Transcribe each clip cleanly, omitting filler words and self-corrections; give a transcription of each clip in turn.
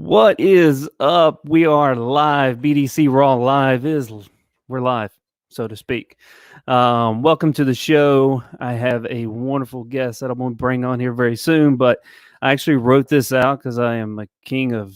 What is up? We are live. BDC Raw Live we're live, so to speak. Welcome to the show. I have a wonderful guest that I'm going to bring on here very soon, but I actually wrote this out because I am a king of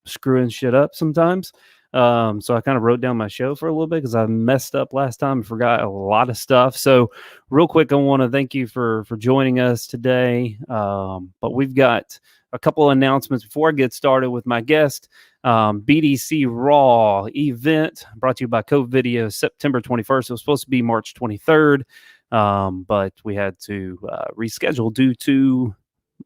screwing shit up sometimes. So I kind of wrote down my show for a little bit because I messed up last time and forgot a lot of stuff. So real quick, I want to thank you for joining us today. But we've got a couple of announcements before I get started with my guest. BDC Raw event brought to you by Cove Video, September 21st. It was supposed to be March 23rd, but we had to reschedule due to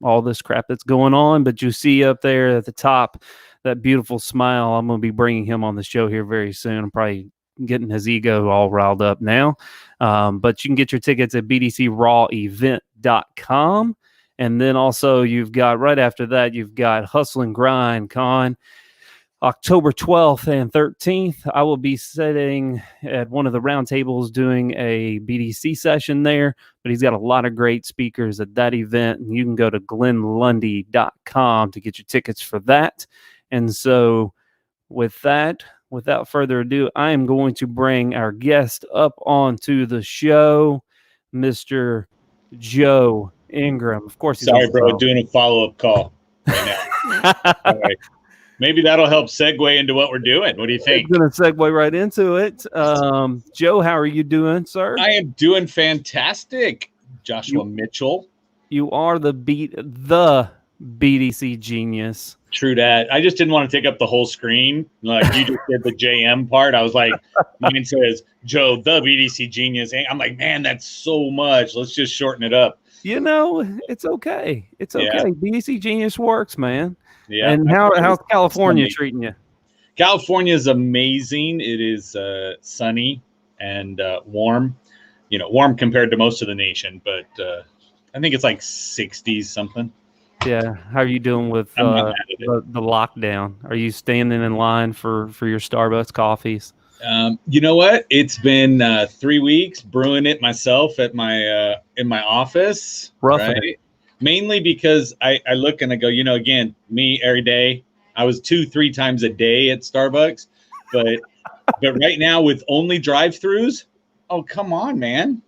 all this crap that's going on. But you see up there at the top, that beautiful smile. I'm going to be bringing him on the show here very soon. I'm probably getting his ego all riled up now. But you can get your tickets at bdcrawevent.com. And then also you've got, right after that, you've got Hustle and Grind Con, October 12th and 13th. I will be sitting at one of the round tables doing a BDC session there, but he's got a lot of great speakers at that event. And you can go to glennlundy.com to get your tickets for that. And so with that, without further ado, I am going to bring our guest up onto the show, Mr. Joe Ingram. Of course, sorry, bro, doing a follow-up call right now. All right. Maybe that'll help segue into what we're doing. What do you think? I'm going to segue right into it. Joe, how are you doing, sir? I am doing fantastic. Joshua Mitchell. You are the BDC genius. True that. I just didn't want to take up the whole screen. Like you just did the JM part. I was like, mine says Joe, the BDC genius. I'm like, man, that's so much. Let's just shorten it up. You know, it's okay. It's okay. Yeah. BDC genius works, man. Yeah. And how's California treating you? California is amazing. It is sunny and warm. You know, warm compared to most of the nation, but I think it's like 60s something. Yeah. How are you doing with the lockdown? Are you standing in line for your Starbucks coffees? You know what? It's been 3 weeks brewing it myself at my in my office. Right? Mainly because I look and I go, you know, again, me every day. I was 2-3 times a day at Starbucks, but right now with only drive-throughs, oh come on, man.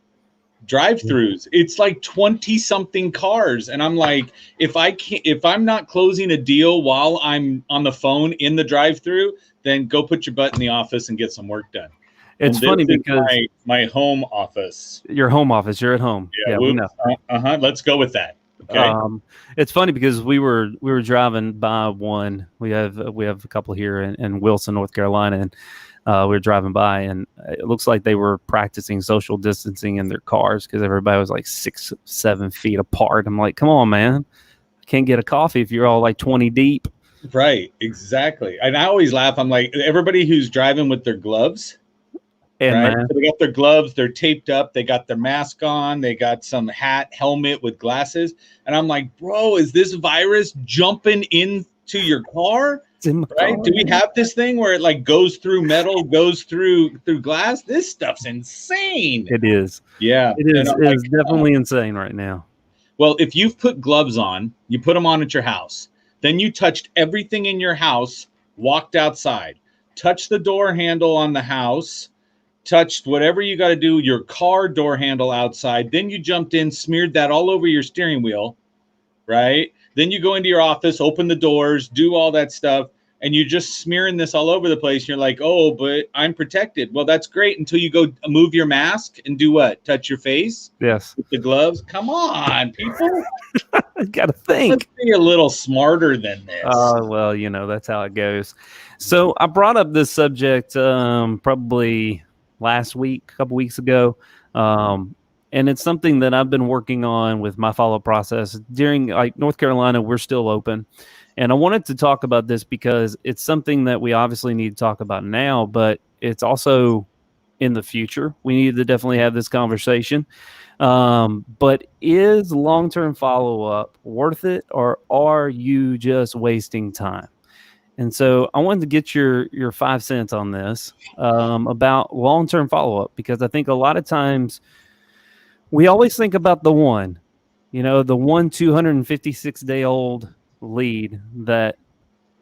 Drive-throughs, it's like 20-something cars, and I'm like, if I'm not closing a deal while I'm on the phone in the drive-through, then go put your butt in the office and get some work done. It's funny because my home office. Your home office, you're at home. Yeah, we know. Let's go with that. Okay. It's funny because we were driving by one. We have a couple here in Wilson, North Carolina, and we were driving by, and it looks like they were practicing social distancing in their cars because everybody was like 6-7 feet apart. I'm like, come on, man. I can't get a coffee if you're all like 20 deep. Right, exactly. And I always laugh. I'm like, everybody who's driving with their gloves, right? So they got their gloves, they're taped up, they got their mask on, they got some hat, helmet with glasses. And I'm like, bro, is this virus jumping into your car? Right? Do we have this thing where it like goes through metal, goes through glass? This stuff's insane. It is. Yeah. It is. It is definitely insane right now. Well, if you've put gloves on, you put them on at your house, then you touched everything in your house, walked outside, touched the door handle on the house, touched whatever you got to do, your car door handle outside, then you jumped in, smeared that all over your steering wheel, right? Then you go into your office, open the doors, do all that stuff, and you're just smearing this all over the place. You're like, oh, but I'm protected. Well, that's great until you go move your mask and do what? Touch your face? Yes. With the gloves? Come on, people. Got to think. Let's be a little smarter than this. Well, you know, that's how it goes. So I brought up this subject probably last week, a couple weeks ago. And it's something that I've been working on with my follow-up process. During like North Carolina, we're still open. And I wanted to talk about this because it's something that we obviously need to talk about now, but it's also in the future. We need to definitely have this conversation. But is long-term follow-up worth it, or are you just wasting time? And so I wanted to get your 5 cents on this about long-term follow-up, because I think a lot of times we always think about the one, you know, the 256-day-old lead that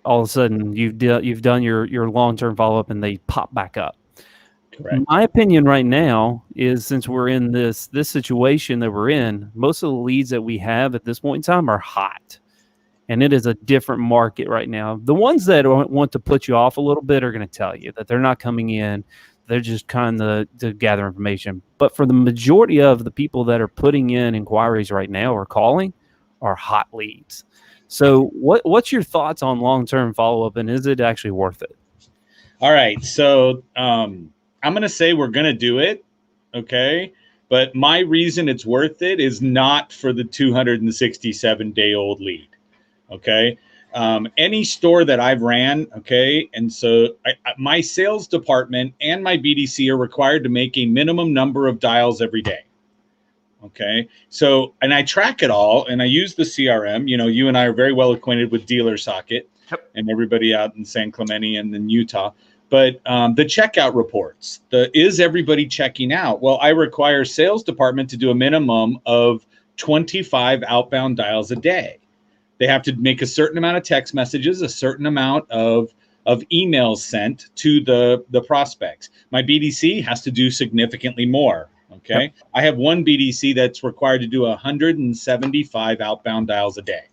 all of a sudden you've done your long-term follow-up and they pop back up. Correct. My opinion right now is, since we're in this situation that we're in, most of the leads that we have at this point in time are hot. And it is a different market right now. The ones that want to put you off a little bit are going to tell you that they're not coming in. They're just kind of to gather information. But for the majority of the people that are putting in inquiries right now or calling are hot leads. So what's your thoughts on long-term follow-up, and is it actually worth it? All right. So I'm going to say we're going to do it. Okay. But my reason it's worth it is not for the 267-day-old lead. Okay. Any store that I've ran. Okay. And so my sales department and my BDC are required to make a minimum number of dials every day. Okay. So, and I track it all and I use the CRM. You know, you and I are very well acquainted with Dealer Socket. Yep. And everybody out in San Clemente and in Utah. But the checkout reports, is everybody checking out? Well, I require sales department to do a minimum of 25 outbound dials a day. They have to make a certain amount of text messages, a certain amount of emails sent to the prospects. My BDC has to do significantly more. Okay. Yep. I have one BDC that's required to do 175 outbound dials a day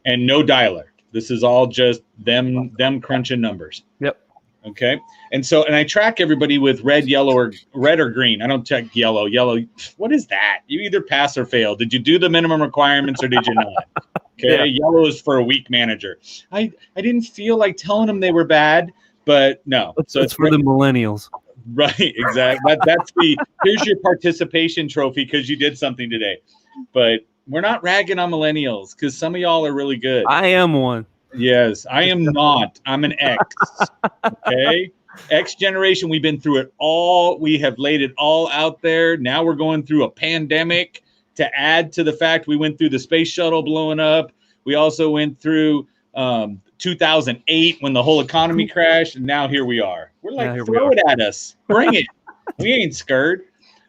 and no dialer. This is all just them crunching numbers. Yep. Okay. And so, and I track everybody with red, yellow, or red or green. I don't check yellow. Yellow. What is that? You either pass or fail. Did you do the minimum requirements or did you not? Okay. Yeah. Yellow is for a weak manager. I didn't feel like telling them they were bad, but no. So it's for the millennials. Right. Exactly. That's here's your participation trophy because you did something today. But we're not ragging on millennials because some of y'all are really good. I am one. Yes, I am not. I'm an X. Okay. X generation. We've been through it all. We have laid it all out there. Now we're going through a pandemic to add to the fact we went through the space shuttle blowing up. We also went through 2008 when the whole economy crashed. And now here we are. We're like, throw it at us. Bring it. We ain't scared.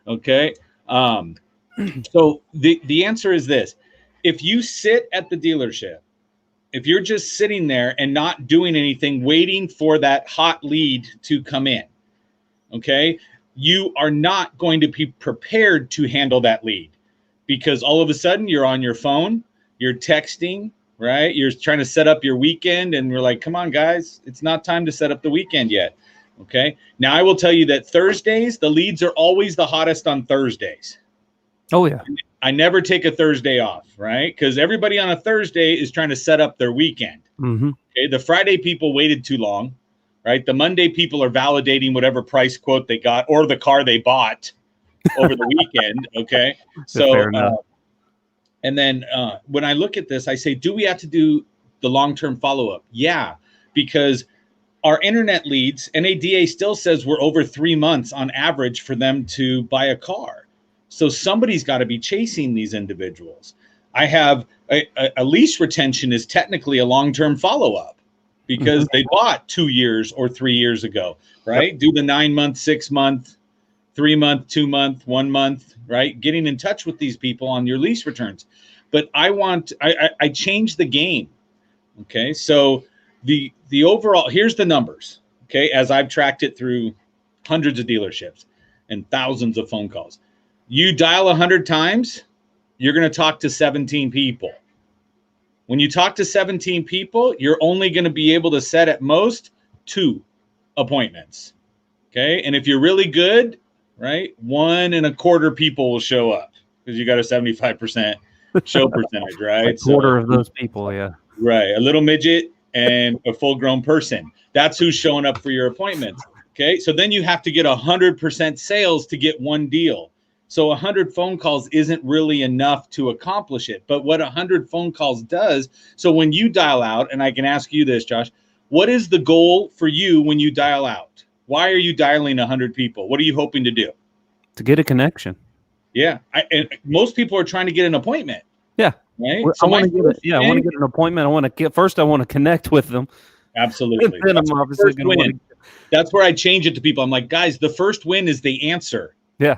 Okay. So the answer is this. If you sit at the dealership, if you're just sitting there and not doing anything, waiting for that hot lead to come in, okay, you are not going to be prepared to handle that lead because all of a sudden you're on your phone, you're texting, right? You're trying to set up your weekend and we're like, come on, guys, it's not time to set up the weekend yet. Okay. Now I will tell you that Thursdays, the leads are always the hottest on Thursdays. Oh, yeah. I never take a Thursday off, right? Because everybody on a Thursday is trying to set up their weekend. Mm-hmm. Okay, the Friday people waited too long, right? The Monday people are validating whatever price quote they got or the car they bought over the weekend. Okay, so and then when I look at this, I say, do we have to do the long-term follow-up? Yeah, because our internet leads, NADA still says we're over 3 months on average for them to buy a car. So somebody's got to be chasing these individuals. I have a lease retention is technically a long-term follow-up because they bought 2 years or 3 years ago, right? Yep. Do the 9 month, 6 month, 3 month, 2 month, 1 month, right? Getting in touch with these people on your lease returns. But I changed the game. Okay. So the overall, here's the numbers. Okay. As I've tracked it through hundreds of dealerships and thousands of phone calls. You dial 100 times, you're going to talk to 17 people. When you talk to 17 people, you're only going to be able to set at most 2 appointments. Okay. And if you're really good, right, 1.25 people will show up because you got a 75% show percentage, right? A quarter of those people. Yeah. Right. A little midget and a full grown person. That's who's showing up for your appointments. Okay. So then you have to get 100% sales to get one deal. So 100 phone calls isn't really enough to accomplish it. But what 100 phone calls does, so when you dial out, and I can ask you this, Josh, what is the goal for you when you dial out? Why are you dialing 100 people? What are you hoping to do? To get a connection. Yeah. And most people are trying to get an appointment. Yeah. Right. So I want to get an appointment. I want to connect with them. Absolutely. And then I'm obviously going to That's where I change it to people. I'm like, guys, the first win is the answer. Yeah.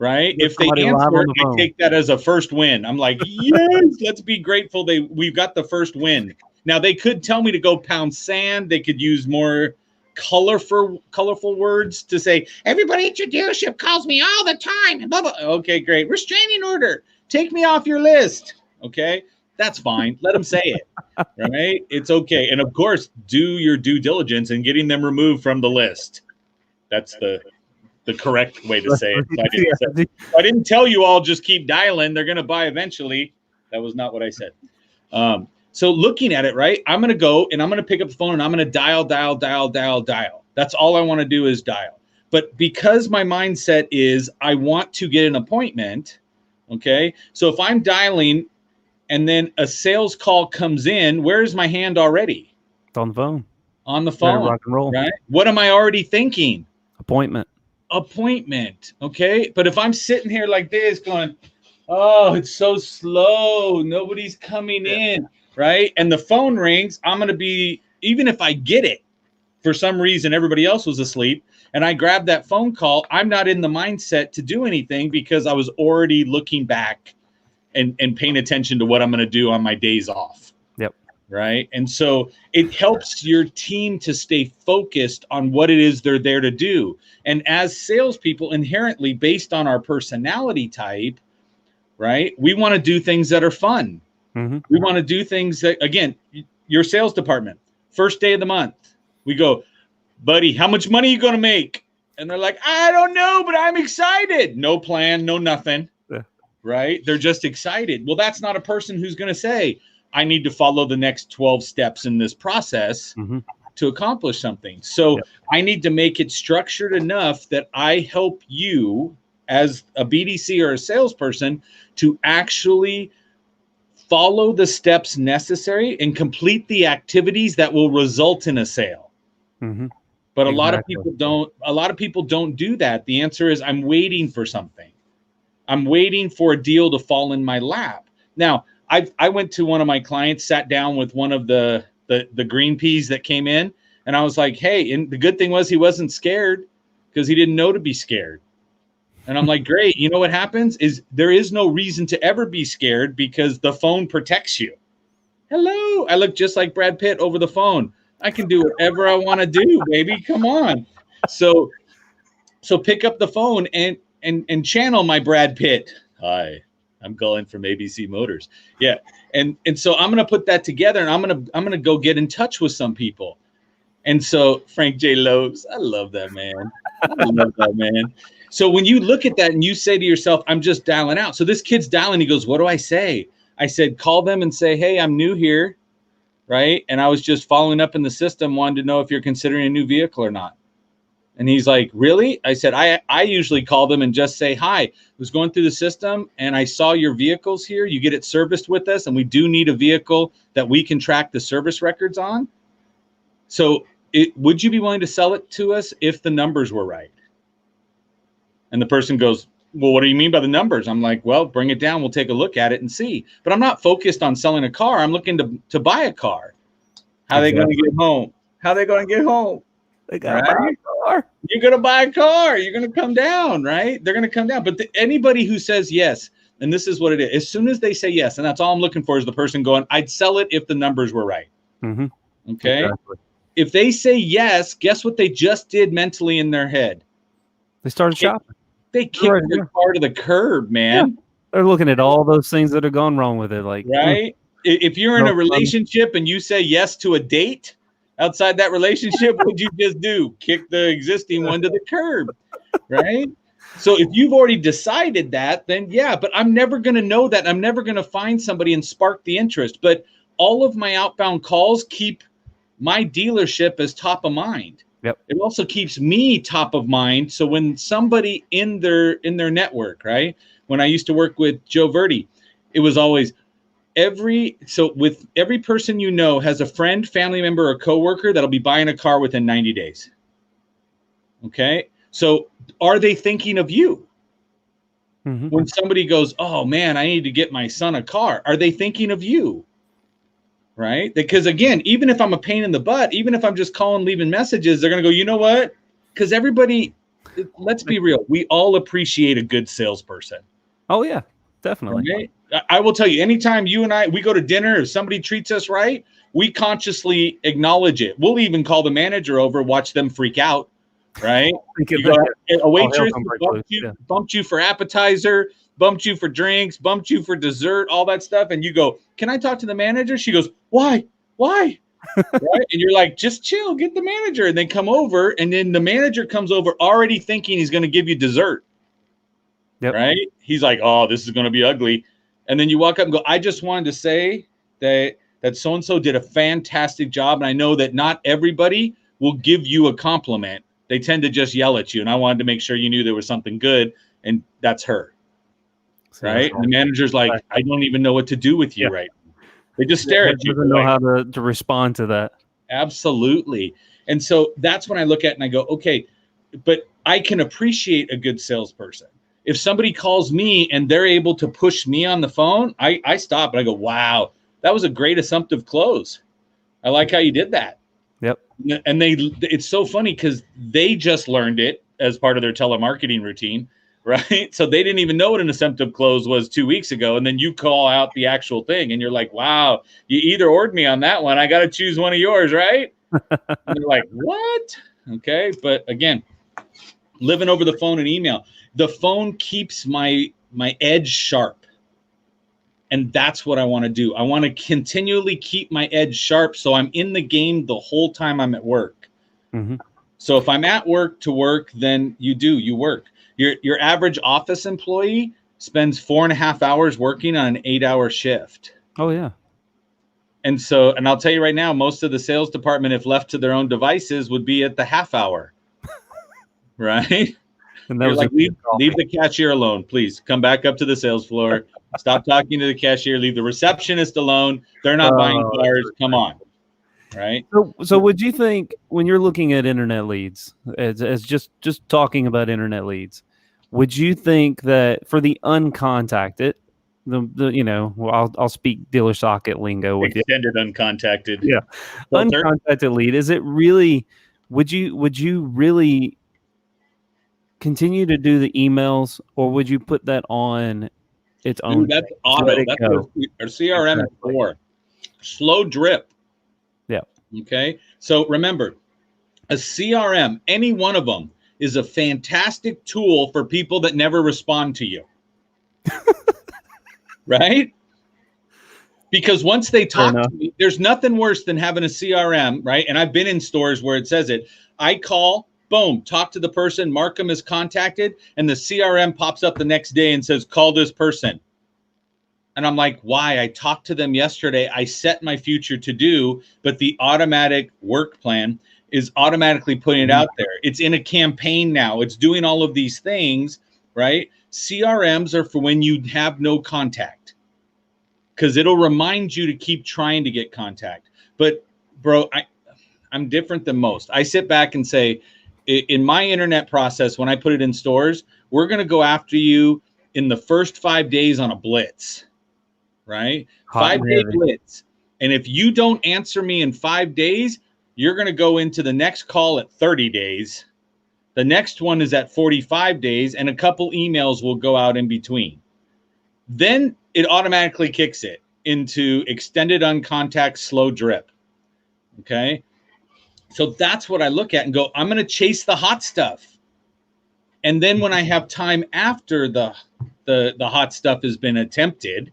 right? Get If they somebody live answer, on the I phone. take that as a first win. I'm like, yes, let's be grateful we've got the first win. Now they could tell me to go pound sand. They could use more colorful words to say, everybody at your dealership calls me all the time. And blah, blah. Okay, great. Restraining order. Take me off your list. Okay, that's fine. Let them say it. Right? It's okay. And of course, do your due diligence in getting them removed from the list. That's the correct way to say it. If I didn't tell you all, just keep dialing. They're going to buy eventually. That was not what I said. So looking at it, right, I'm going to go and I'm going to pick up the phone and I'm going to dial. That's all I want to do is dial. But because my mindset is I want to get an appointment, okay, so if I'm dialing and then a sales call comes in, where's my hand already? It's on the phone. On the phone. Rock and roll. Right? What am I already thinking? Appointment. Okay. But if I'm sitting here like this going, oh, it's so slow, nobody's coming in, right? And the phone rings, I'm going to be, even if I get it, for some reason everybody else was asleep, and I grabbed that phone call, I'm not in the mindset to do anything because I was already looking back and paying attention to what I'm going to do on my days off. Yep. Right. And so it helps your team to stay focused on what it is they're there to do. And as salespeople, inherently based on our personality type, right, we want to do things that are fun. Mm-hmm. We want to do things that, again, your sales department, first day of the month, we go, buddy, how much money are you going to make? And they're like, I don't know, but I'm excited. No plan, no nothing. Yeah. Right. They're just excited. Well, that's not a person who's going to say, I need to follow the next 12 steps in this process to accomplish something. So I need to make it structured enough that I help you as a BDC or a salesperson to actually follow the steps necessary and complete the activities that will result in a sale. But a lot of people don't do that. The answer is I'm waiting for something. I'm waiting for a deal to fall in my lap. Now, I went to one of my clients, sat down with one of the green peas that came in, and I was like, hey, and the good thing was he wasn't scared because he didn't know to be scared. And I'm like, great. You know what happens is there is no reason to ever be scared because the phone protects you. Hello. I look just like Brad Pitt over the phone. I can do whatever I want to do, baby. Come on. So pick up the phone and channel my Brad Pitt. Hi. I'm calling from ABC Motors. Yeah. And so I'm going to put that together and I'm going to go get in touch with some people. And so Frank J. Loebs, I love that man. I love that man. So when you look at that and you say to yourself, I'm just dialing out. So this kid's dialing. He goes, what do I say? I said, call them and say, hey, I'm new here. Right. And I was just following up in the system, wanted to know if you're considering a new vehicle or not. And he's like, really? I said, I usually call them and just say, hi, I was going through the system and I saw your vehicles here. You get it serviced with us. And we do need a vehicle that we can track the service records on. So would you be willing to sell it to us if the numbers were right? And the person goes, well, what do you mean by the numbers? I'm like, well, bring it down. We'll take a look at it and see. But I'm not focused on selling a car. I'm looking to buy a car. How are they going to get home? How are they going to get home? They got to buy a car. You're going to buy a car. You're going to come down, right? They're going to come down. But anybody who says yes, and this is what it is, as soon as they say yes, and that's all I'm looking for is the person going, I'd sell it if the numbers were right. Okay? Exactly. If they say yes, guess what they just did mentally in their head? They started shopping. They kicked their car to the curb, man. Yeah. They're looking at all those things that have gone wrong with it. Like, right? If you're in a relationship and you say yes to a date outside that relationship, what'd you just do? Kick the existing one to the curb, right? So if you've already decided that, then yeah, but I'm never going to know that. I'm never going to find somebody and spark the interest. But all of my outbound calls keep my dealership as top of mind. Yep. It also keeps me top of mind. So when somebody in their network, right? When I used to work with Joe Verdi, it was always with every person you know has a friend, family member, or coworker that'll be buying a car within 90 days. Okay. So are they thinking of you? When somebody goes, oh man, I need to get my son a car. Are they thinking of you? Right? Because again, even if I'm a pain in the butt, even if I'm just calling, leaving messages, they're going to go, you know what? Because everybody let's be real. We all appreciate a good salesperson. Oh yeah, definitely. Right? I will tell you, anytime you and we go to dinner, if somebody treats us right, we consciously acknowledge it. We'll even call the manager over, watch them freak out. Right? You go, a waitress bumped you for appetizer, bumped you for drinks, bumped you for dessert, all that stuff. And you go, can I talk to the manager? She goes, why? Right? And you're like, just chill, get the manager. And then come over. And then the manager comes over already thinking he's going to give you dessert. Yep. Right? He's like, oh, this is going to be ugly. And then you walk up and go, I just wanted to say that so-and-so did a fantastic job. And I know that not everybody will give you a compliment. They tend to just yell at you. And I wanted to make sure you knew there was something good. And that's her. Right? And the manager's like, I don't even know what to do with you right now. They just stare at you. Doesn't know how to respond to that. Absolutely. And so that's when I look at it and I go, okay, but I can appreciate a good salesperson. If somebody calls me and they're able to push me on the phone, I stop and I go, wow, that was a great assumptive close. I like how you did that. Yep. And it's so funny because they just learned it as part of their telemarketing routine, right? So they didn't even know what an assumptive close was 2 weeks ago. And then you call out the actual thing and you're like, wow, you either ordered me on that one. I got to choose one of yours, right? And you're like, what? Okay. But again, living over the phone and email, the phone keeps my edge sharp. And that's what I want to do. I want to continually keep my edge sharp so I'm in the game the whole time I'm at work. Mm-hmm. So if I'm at work to work, then you work. Your average office employee spends 4.5 hours working on an 8-hour shift. Oh, yeah. And I'll tell you right now, most of the sales department, if left to their own devices, would be at the half hour. Right? And that was like, leave the cashier alone, please. Come back up to the sales floor. Stop talking to the cashier. Leave the receptionist alone. They're not buying cars. Come on. Right. So would you think when you're looking at internet leads, as just talking about internet leads, would you think that for the uncontacted, I'll speak dealer socket lingo with extended uncontacted. Yeah. Filter. Uncontacted lead, is it really, would you really continue to do the emails, or would you put that on its own? That's auto. That's our CRM is for. Slow drip. Yeah. Okay. So remember, a CRM, any one of them, is a fantastic tool for people that never respond to you. Right? Because once they talk to me, there's nothing worse than having a CRM, right? And I've been in stores where it says it. I call, boom, talk to the person, mark them as contacted, and the CRM pops up the next day and says, call this person. And I'm like, why? I talked to them yesterday. I set my future to do, but the automatic work plan is automatically putting it out there. It's in a campaign now. It's doing all of these things, right? CRMs are for when you have no contact, because it'll remind you to keep trying to get contact. But bro, I'm different than most. I sit back and say, in my internet process, when I put it in stores, we're going to go after you in the first 5 days on a blitz, right? 5-day blitz. And if you don't answer me in 5 days, you're going to go into the next call at 30 days. The next one is at 45 days, and a couple emails will go out in between. Then it automatically kicks it into extended uncontact slow drip. Okay. So that's what I look at and go, I'm going to chase the hot stuff. And then when I have time after the hot stuff has been attempted,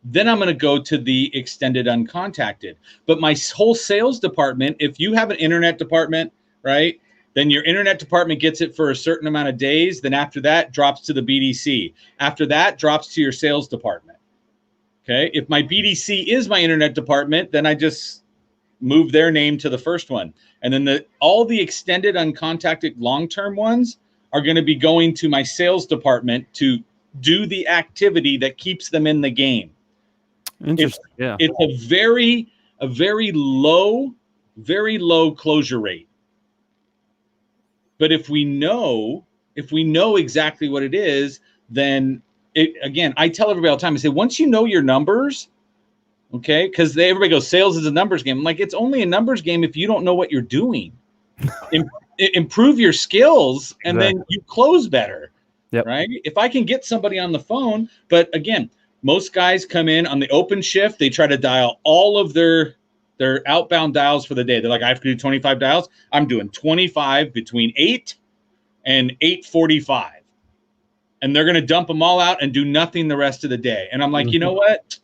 then I'm going to go to the extended uncontacted. But my whole sales department, if you have an internet department, right, then your internet department gets it for a certain amount of days. Then after that, drops to the BDC. After that, drops to your sales department. Okay. If my BDC is my internet department, then I just move their name to the first one. And then all the extended uncontacted long-term ones are going to be going to my sales department to do the activity that keeps them in the game. Interesting. It's a very low closure rate. But if we know exactly what it is, then again, I tell everybody all the time, I say, once you know your numbers, okay, because everybody goes, sales is a numbers game. I'm like, it's only a numbers game if you don't know what you're doing. improve your skills, and Exactly. then you close better. Yep. Right? If I can get somebody on the phone, but again, most guys come in on the open shift, they try to dial all of their outbound dials for the day. They're like, I have to do 25 dials. I'm doing 25 between 8 and 8:45. And they're going to dump them all out and do nothing the rest of the day. And I'm like, you know what?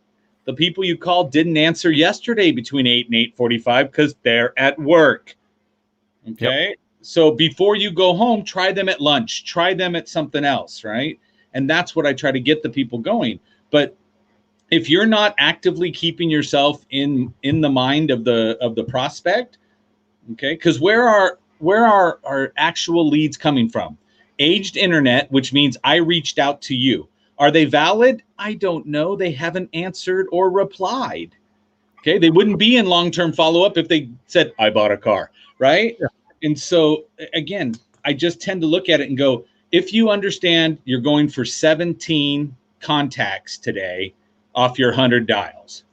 The people you called didn't answer yesterday between 8 and 8:45 because they're at work. Okay. Yep. So before you go home, try them at lunch, try them at something else, right? And that's what I try to get the people going. But if you're not actively keeping yourself in the mind of the prospect, okay, because where are our actual leads coming from? Aged internet, which means I reached out to you. Are they valid? I don't know. They haven't answered or replied. Okay, they wouldn't be in long-term follow-up if they said, I bought a car, right? Yeah. And so, again, I just tend to look at it and go, if you understand you're going for 17 contacts today off your 100 dials,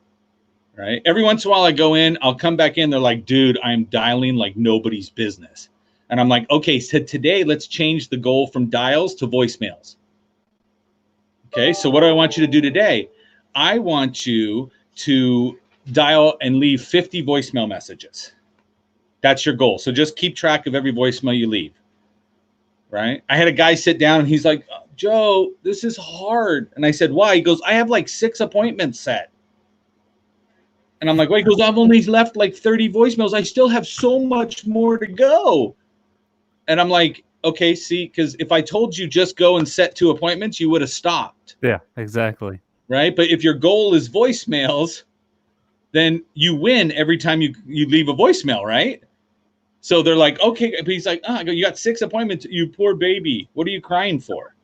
right? Every once in a while I go in, I'll come back in, they're like, dude, I'm dialing like nobody's business. And I'm like, okay, so today let's change the goal from dials to voicemails. Okay, so what do I want you to do today? I want you to dial and leave 50 voicemail messages. That's your goal. So just keep track of every voicemail you leave, right? I had a guy sit down and he's like, Joe, this is hard. And I said, why? He goes, I have like 6 appointments set. And I'm like, wait, he goes, I've only left like 30 voicemails. I still have so much more to go. And I'm like, okay, see, because if I told you just go and set 2 appointments, you would have stopped. Yeah, exactly. Right. But if your goal is voicemails, then you win every time you leave a voicemail, right? So they're like, okay, but he's like, oh, I go, you got 6 appointments, you poor baby. What are you crying for?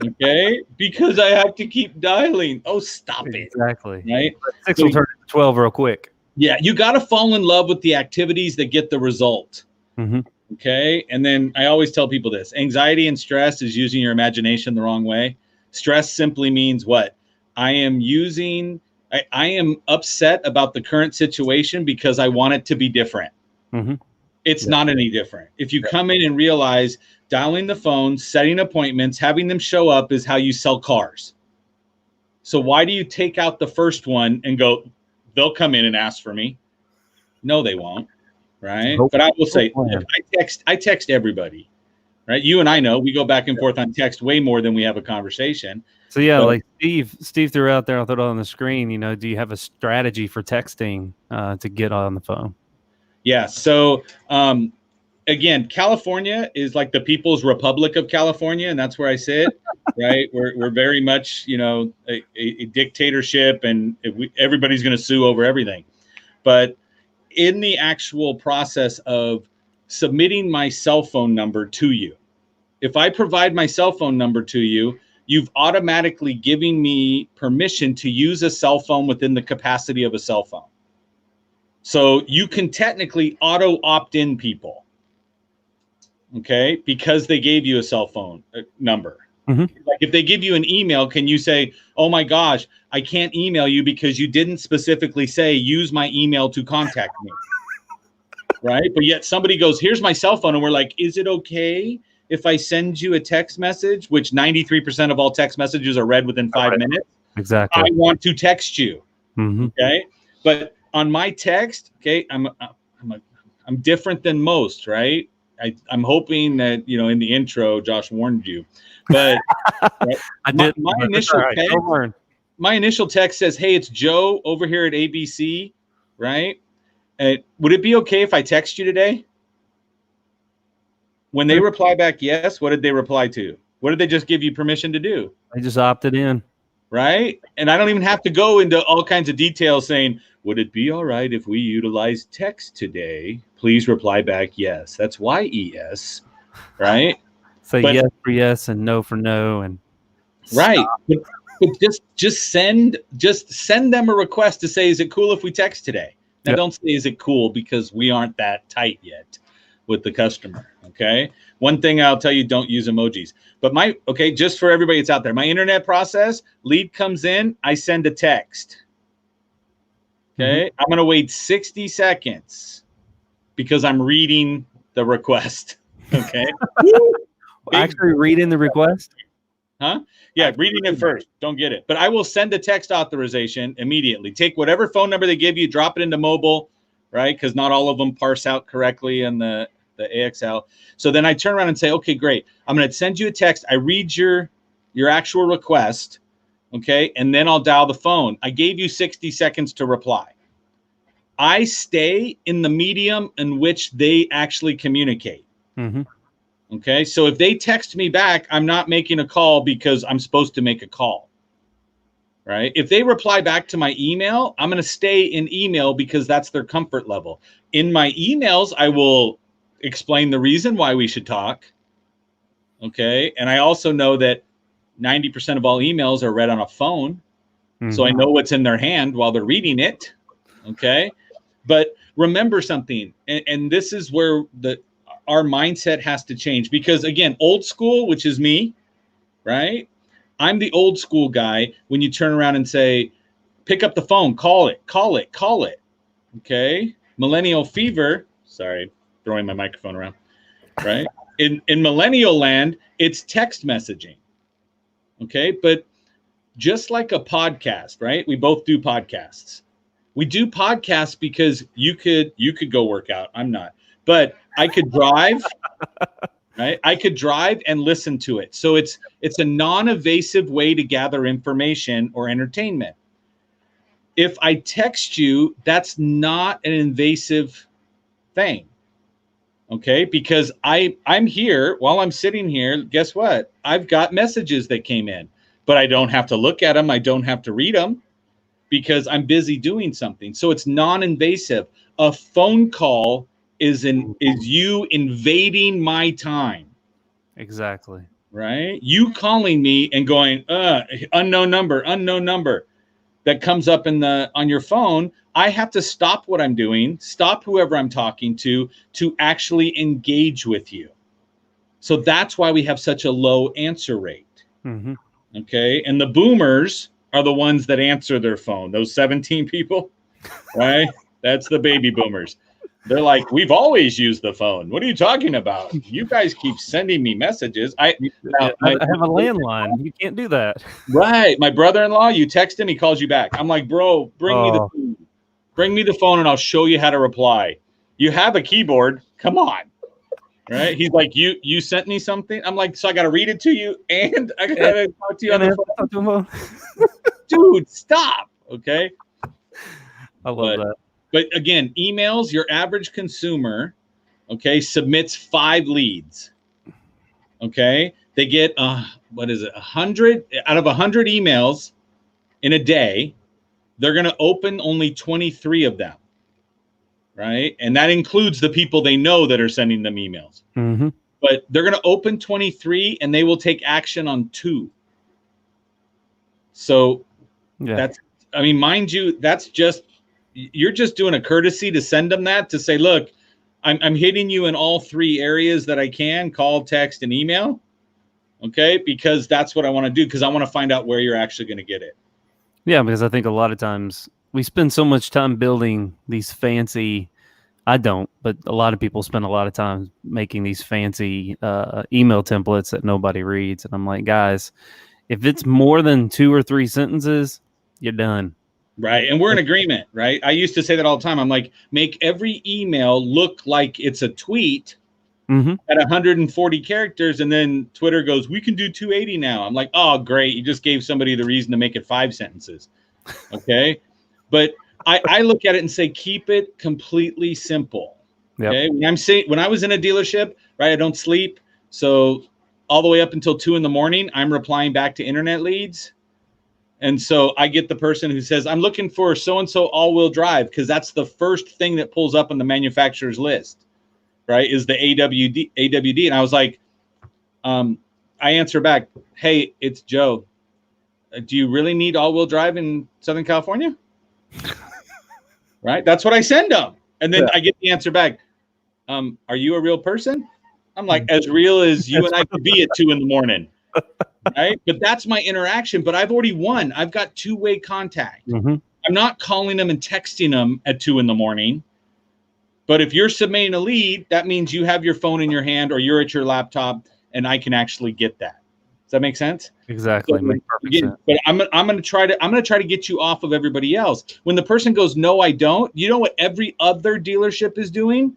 Okay, because I have to keep dialing. Oh, stop it. Exactly. Right. 6 will turn into 12 real quick. Yeah, you got to fall in love with the activities that get the result. Mm-hmm. Okay. And then I always tell people this: anxiety and stress is using your imagination the wrong way. Stress simply means what? I am upset about the current situation because I want it to be different. Mm-hmm. It's not any different. If you come in and realize dialing the phone, setting appointments, having them show up is how you sell cars. So why do you take out the first one and go, they'll come in and ask for me? No, they won't. Right. But I will say, I text everybody. Right. You and I know we go back and forth on text way more than we have a conversation. So yeah, like Steve threw out there, I'll throw it on the screen, do you have a strategy for texting to get on the phone? Yeah. So again, California is like the People's Republic of California, and that's where I sit. Right. We're very much, a dictatorship, and everybody's going to sue over everything. But in the actual process of submitting my cell phone number to you, if I provide my cell phone number to you, you've automatically given me permission to use a cell phone within the capacity of a cell phone. So you can technically auto opt in people, okay, because they gave you a cell phone number. Mm-hmm. Like if they give you an email, can you say, oh my gosh, I can't email you because you didn't specifically say use my email to contact me, right? But yet somebody goes, here's my cell phone, and we're like, is it okay if I send you a text message, which 93% of all text messages are read within 5 minutes? Exactly. I want to text you. Mm-hmm. Okay. But on my text, okay, I'm different than most, right? I'm hoping that, in the intro, Josh warned you. But right, I did. My initial text says, hey, it's Joe over here at ABC, right? Would it be okay if I text you today? When they reply back yes, what did they reply to? What did they just give you permission to do? They just opted in. Right? And I don't even have to go into all kinds of details saying, would it be all right if we utilize text today? Please reply back yes. That's YES, right? So yes for yes and no for no, and right. But just send them a request to say, is it cool if we text today? Now don't say is it cool, because we aren't that tight yet with the customer. Okay. One thing I'll tell you, don't use emojis. But just for everybody that's out there, my internet process, lead comes in, I send a text. Okay. Mm-hmm. I'm going to wait 60 seconds because I'm reading the request. Okay. Actually reading the request? Huh? Yeah, reading it first. Don't get it. But I will send a text authorization immediately. Take whatever phone number they give you, drop it into mobile, right? Because not all of them parse out correctly in the AXL. So then I turn around and say, okay, great. I'm going to send you a text. I read your actual request, okay? And then I'll dial the phone. I gave you 60 seconds to reply. I stay in the medium in which they actually communicate. Mm-hmm. Okay, so if they text me back, I'm not making a call because I'm supposed to make a call, right? If they reply back to my email, I'm going to stay in email because that's their comfort level. In my emails, I will explain the reason why we should talk, okay? And I also know that 90% of all emails are read on a phone, so I know what's in their hand while they're reading it, okay? But remember something, and this is where our mindset has to change, because again, old school, which is me, right? I'm the old school guy. When you turn around and say, pick up the phone, call it. Okay. Millennial fever. Sorry, throwing my microphone around, right? In millennial land, it's text messaging. Okay. But just like a podcast, right? We both do podcasts. We do podcasts because you could go work out. I'm not. But I could drive, right? I could drive and listen to it. So it's a non-evasive way to gather information or entertainment. If I text you, that's not an invasive thing, okay? Because I'm here, while I'm sitting here, guess what? I've got messages that came in, but I don't have to look at them. I don't have to read them because I'm busy doing something. So it's non-invasive. A phone call is you invading my time. Exactly. Right? You calling me and going, unknown number that comes up on your phone. I have to stop what I'm doing, stop whoever I'm talking to actually engage with you. So that's why we have such a low answer rate. Mm-hmm. Okay. And the boomers are the ones that answer their phone. Those 17 people, right? That's the baby boomers. They're like, we've always used the phone. What are you talking about? You guys keep sending me messages. I have a landline. You can't do that. Right. My brother-in-law, you text him, he calls you back. I'm like, bro, bring me the phone. Bring me the phone and I'll show you how to reply. You have a keyboard. Come on. Right. He's like, you sent me something. I'm like, so I got to read it to you and I got to talk to you on the phone. Dude, stop. Okay. I love that. But again, emails, your average consumer, okay, submits 5 leads. Okay. They get 100 out of 100 emails in a day. They're going to open only 23 of them. Right. And that includes the people they know that are sending them emails. Mm-hmm. But they're going to open 23 and they will take action on 2. So that's, I mean, mind you, that's just, you're just doing a courtesy to send them that, to say, look, I'm hitting you in all 3 areas that I can: call, text, and email. Okay. Because that's what I want to do, because I want to find out where you're actually going to get it. Yeah. Because I think a lot of times we spend so much time building these fancy, I don't, but a lot of people spend a lot of time making these fancy email templates that nobody reads. And I'm like, guys, if it's more than 2 or 3 sentences, you're done. Right. And we're in agreement, right? I used to say that all the time. I'm like, make every email look like it's a tweet at 140 characters. And then Twitter goes, we can do 280 now. I'm like, oh, great. You just gave somebody the reason to make it 5 sentences. Okay. But I look at it and say, keep it completely simple. Okay. Yep. When I was in a dealership, right, I don't sleep. So all the way up until 2 a.m, I'm replying back to internet leads. And so I get the person who says, I'm looking for so-and-so all-wheel drive, because that's the first thing that pulls up on the manufacturer's list, right, is the AWD. And I was like, I answer back, hey, it's Joe. Do you really need all-wheel drive in Southern California? Right? That's what I send them. And then I get the answer back, are you a real person? I'm like, as real as you and I could be at 2 a.m. Right? But that's my interaction. But I've already won. I've got 2-way contact. I'm not calling them and texting them at 2 a.m. But if you're submitting a lead, that means you have your phone in your hand or you're at your laptop, and I can actually get that. Does that make sense? Exactly. So, Makes perfect again, sense. but I'm gonna try to get you off of everybody else. When the person goes, no, I don't. You know what every other dealership is doing?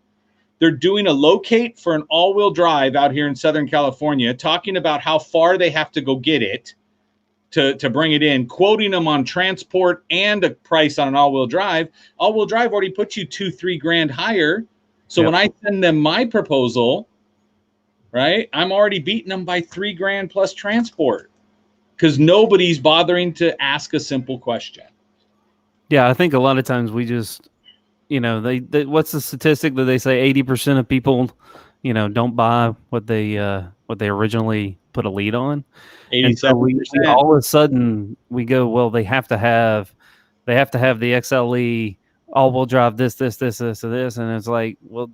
They're doing a locate for an all-wheel drive out here in Southern California, talking about how far they have to go get it to bring it in, quoting them on transport and a price on an all-wheel drive. All-wheel drive already puts you $2-3 grand higher. So when I send them my proposal, right, I'm already beating them by $3 grand plus transport because nobody's bothering to ask a simple question. Yeah, I think a lot of times we just, they what's the statistic that they say 80% of people, don't buy what they originally put a lead on. And so 87%. we all of a sudden we go, well, they have to have the XLE all-wheel drive this, and it's like, well,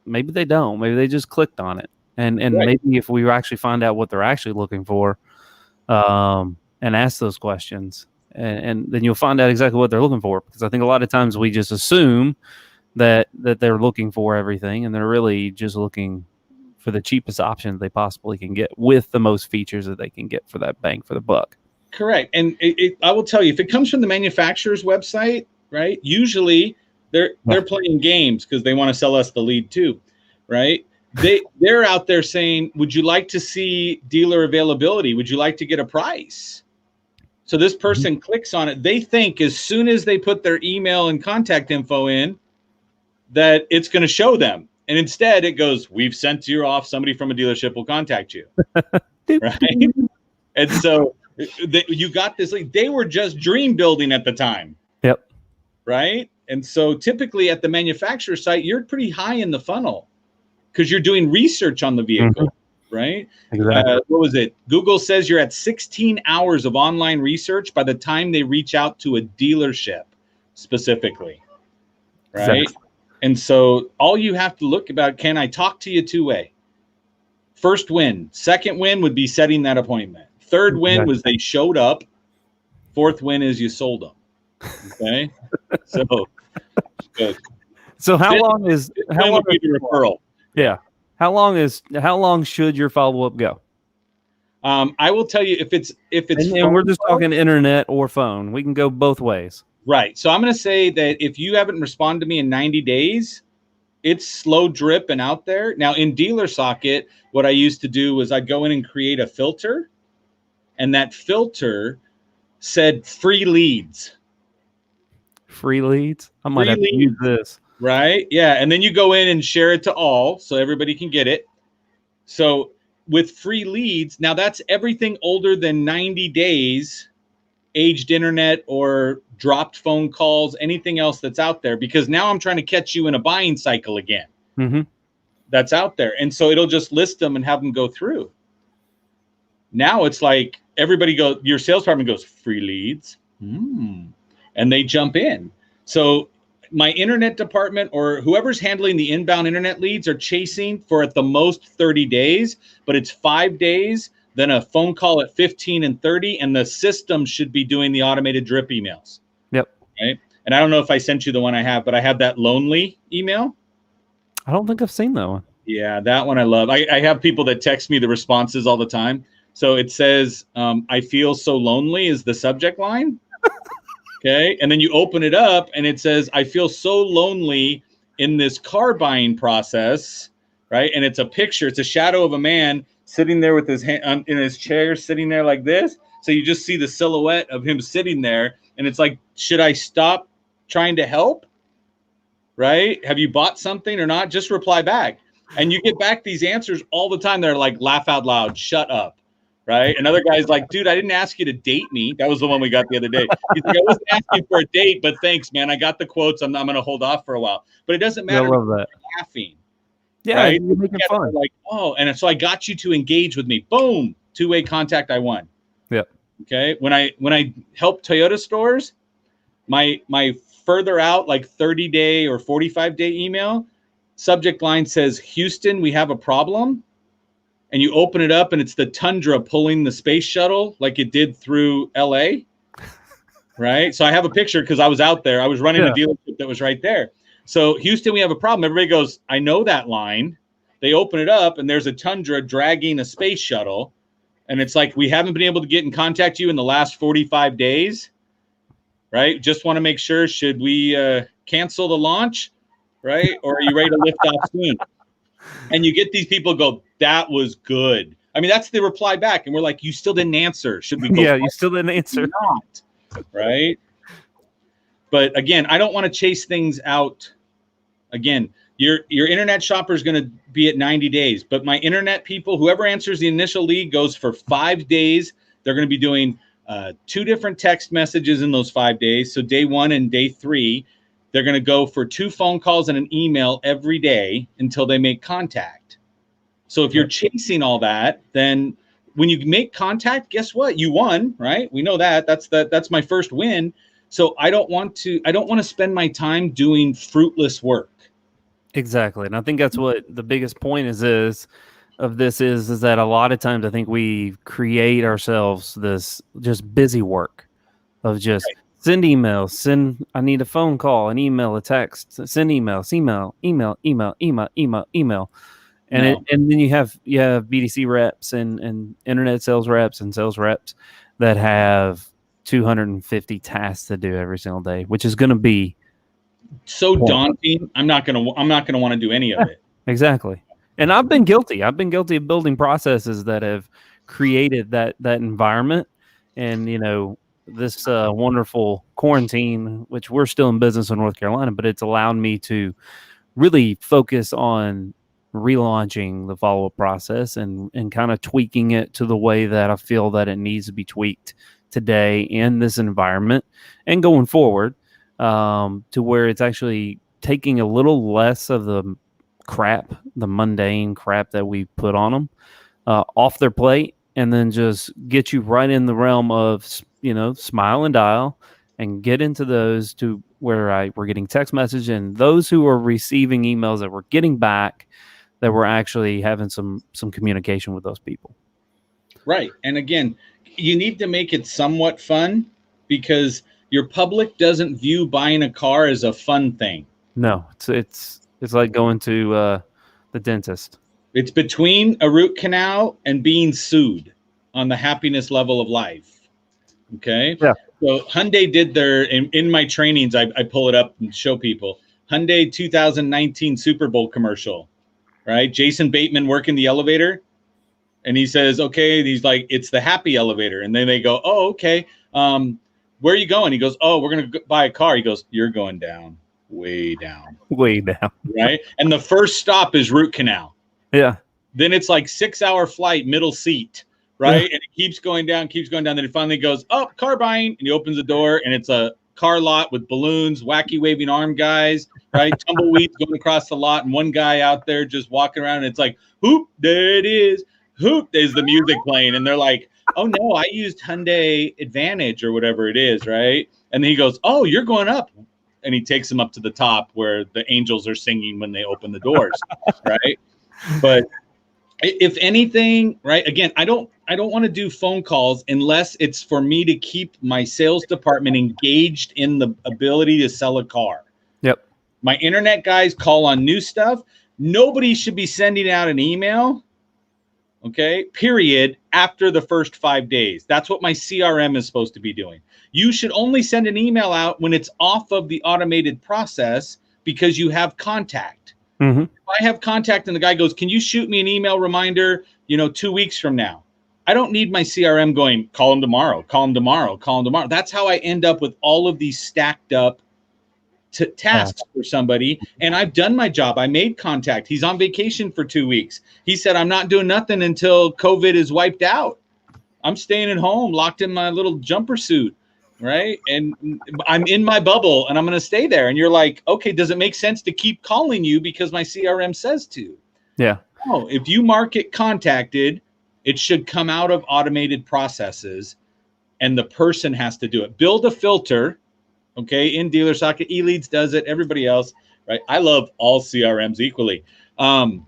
maybe they don't. Maybe they just clicked on it. And maybe if we actually find out what they're actually looking for, and ask those questions, and then you'll find out exactly what they're looking for. Because I think a lot of times we just assume that they're looking for everything, and they're really just looking for the cheapest option they possibly can get with the most features that they can get for that bang for the buck. Correct. And I will tell you, if it comes from the manufacturer's website, right, usually they're playing games because they want to sell us the lead too, right? They're out there saying, would you like to see dealer availability? Would you like to get a price? So this person clicks on it. They think as soon as they put their email and contact info in, that it's going to show them. And instead it goes, we've sent you off. Somebody from a dealership will contact you. Right. And so you got this. Like, they were just dream building at the time. Yep. Right. And so typically at the manufacturer site, you're pretty high in the funnel because you're doing research on the vehicle. Right. Exactly. What was it? Google says you're at 16 hours of online research by the time they reach out to a dealership specifically. Right. Exactly. And so all you have to look about, can I talk to you two-way? First win. Second win would be setting that appointment. Third win was they showed up. Fourth win is you sold them. Okay. So good. So how long is the referral? Yeah. How long should your follow-up go? I will tell you if it's and we're just talking internet or phone. We can go both ways. Right. So I'm going to say that if you haven't responded to me in 90 days, it's slow drip and out there. Now in Dealer Socket, what I used to do was I'd go in and create a filter, and that filter said free leads. Free leads? I might have to use this. Right. Yeah. And then you go in and share it to all so everybody can get it. So with free leads, now that's everything older than 90 days, aged internet or dropped phone calls, anything else that's out there, because now I'm trying to catch you in a buying cycle again. That's out there. And so it'll just list them and have them go through. Now it's like your sales department goes, free leads. And they jump in. So my internet department or whoever's handling the inbound internet leads are chasing for at the most 30 days, but it's 5 days, then a phone call at 15 and 30, and the system should be doing the automated drip emails. Yep. Right. And I don't know if I sent you the one I have, but I have that lonely email. I don't think I've seen that one. Yeah, that one I love. I have people that text me the responses all the time. So it says, I feel so lonely is the subject line. Okay. And then you open it up and it says, I feel so lonely in this car buying process. Right. And it's a picture. It's a shadow of a man sitting there with his hand in his chair, sitting there like this. So you just see the silhouette of him sitting there. And it's like, should I stop trying to help? Right. Have you bought something or not? Just reply back. And you get back these answers all the time. They're like, laugh out loud, shut up. Right. Another guy's like, dude, I didn't ask you to date me. That was the one we got the other day. He's like, I wasn't asking for a date, but thanks, man. I got the quotes. I'm going to hold off for a while. But it doesn't matter. I love that. Laughing. Yeah, right? You're making fun. Like, oh, and so I got you to engage with me. Boom. Two-way contact. I won. Yep. Okay. When I help Toyota stores, my further out, like 30-day or 45-day email, subject line says, Houston, we have a problem. And you open it up and it's the Tundra pulling the space shuttle like it did through LA. Right. So I have a picture because I was out there. I was running a dealership that was right there. So Houston, we have a problem. Everybody goes, I know that line. They open it up and there's a Tundra dragging a space shuttle. And it's like, we haven't been able to get in contact with you in the last 45 days, right? Just want to make sure, should we cancel the launch, right? Or are you ready to lift off soon? And you get these people go, that was good. I mean, that's the reply back. And we're like, you still didn't answer. Should we go? Yeah, you still didn't answer. Not, right? But again, I don't want to chase things out. Again, your internet shopper is going to be at 90 days. But my internet people, whoever answers the initial lead goes for 5 days. They're going to be doing 2 different text messages in those 5 days. So day 1 and day 3, they're going to go for 2 phone calls and an email every day until they make contact. So if you're chasing all that, then when you make contact, guess what? You won, right? We know that. That's my first win. So I don't want to spend my time doing fruitless work. Exactly. And I think that's what the biggest point is that a lot of times I think we create ourselves this just busy work of just send emails, I need a phone call, an email, a text, send email. And and then you have BDC reps and internet sales reps and sales reps that have 250 tasks to do every single day, which is going to be so daunting. I'm not going to want to do any of it. Exactly. And I've been guilty of building processes that have created that environment. And, this wonderful quarantine, which we're still in business in North Carolina, but it's allowed me to really focus on relaunching the follow-up process and kind of tweaking it to the way that I feel that it needs to be tweaked today in this environment and going forward, to where it's actually taking a little less of the mundane crap that we put on them off their plate, and then just get you right in the realm of, smile and dial and get into those to where we're getting text message, and those who are receiving emails that we're getting back, that we're actually having some communication with those people. Right. And again, you need to make it somewhat fun, because your public doesn't view buying a car as a fun thing. No, it's like going to the dentist. It's between a root canal and being sued on the happiness level of life. Okay. Yeah. So Hyundai did in my trainings, I pull it up and show people Hyundai 2019 Super Bowl commercial, right? Jason Bateman working the elevator, and he says, okay, he's like, it's the happy elevator. And then they go, oh, okay. Where are you going? He goes, oh, we're going to buy a car. He goes, you're going down, way down. Way down. Right. And the first stop is root canal. Yeah. Then it's like 6-hour flight, middle seat. Right. And it keeps going down. Then it finally goes, oh, car buying. And he opens the door, and it's a car lot with balloons, wacky waving arm guys, right? Tumbleweeds going across the lot, and one guy out there just walking around. And it's like, whoop, there it is. Whoop, there's the music playing. And they're like, oh, no, I used Hyundai Advantage or whatever it is. Right. And then he goes, oh, you're going up. And he takes him up to the top where the angels are singing when they open the doors. Right. But if anything, right, again, I don't want to do phone calls unless it's for me to keep my sales department engaged in the ability to sell a car. Yep. My internet guys call on new stuff. Nobody should be sending out an email, okay, period, after the first 5 days. That's what my CRM is supposed to be doing. You should only send an email out when it's off of the automated process, because you have contact. Mm-hmm. If I have contact and the guy goes, can you shoot me an email reminder, 2 weeks from now? I don't need my CRM going, call him tomorrow. That's how I end up with all of these stacked up tasks for somebody. And I've done my job. I made contact. He's on vacation for 2 weeks. He said, I'm not doing nothing until COVID is wiped out. I'm staying at home, locked in my little jumper suit. Right. And I'm in my bubble, and I'm going to stay there. And you're like, okay, does it make sense to keep calling you because my CRM says to? Yeah. Oh, if you mark it contacted, it should come out of automated processes, and the person has to do it. Build a filter. Okay. In Dealer Socket, eLeads does it. Everybody else. Right. I love all CRMs equally. Same.